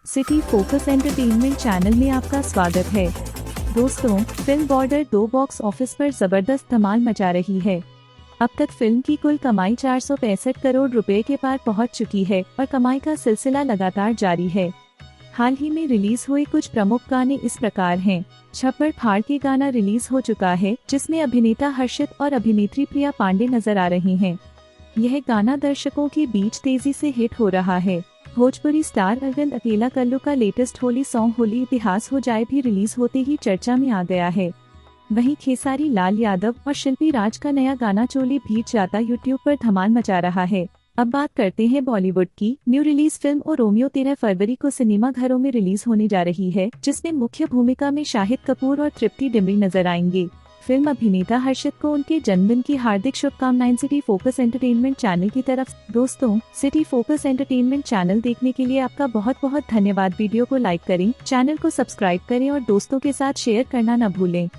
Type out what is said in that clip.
City focus entertainment channel में आपका स्वागत है। दोस्तों, फिल्म बॉर्डर 2 बॉक्स ऑफिस पर जबरदस्त धमाल मचा रही है। अब तक फिल्म की कुल कमाई 465 करोड़ रुपए के पार पहुंच चुकी है और कमाई का सिलसिला लगातार जारी है। हाल ही में रिलीज हुए कुछ प्रमुख गाने इस प्रकार हैं। छप्पड़ फाड़ के गाना रिलीज हो चुका है, जिसमें अभिनेता हर्षित और अभिनेत्री प्रिया पांडे नजर आ रही हैं। यह गाना दर्शकों के बीच तेजी से हिट हो रहा है। भोजपुरी स्टार अरविंद अकेला कल्लू का लेटेस्ट होली सॉन्ग होली इतिहास हो जाए भी रिलीज होते ही चर्चा में आ गया है। वहीं खेसारी लाल यादव और शिल्पी राज का नया गाना चोली भीग जाता यूट्यूब पर धमाल मचा रहा है। अब बात करते हैं बॉलीवुड की। न्यू रिलीज फिल्म और रोमियो 13 फरवरी को सिनेमा घरों में रिलीज होने जा रही है, जिसमें मुख्य भूमिका में शाहिद कपूर और तृप्ति डिम्री नजर आएंगे। फिल्म अभिनेता हर्षित को उनके जन्मदिन की हार्दिक शुभकामनाएं सिटी फोकस एंटरटेनमेंट चैनल की तरफ। दोस्तों, सिटी फोकस एंटरटेनमेंट चैनल देखने के लिए आपका बहुत बहुत धन्यवाद। वीडियो को लाइक करें, चैनल को सब्सक्राइब करें और दोस्तों के साथ शेयर करना न भूलें।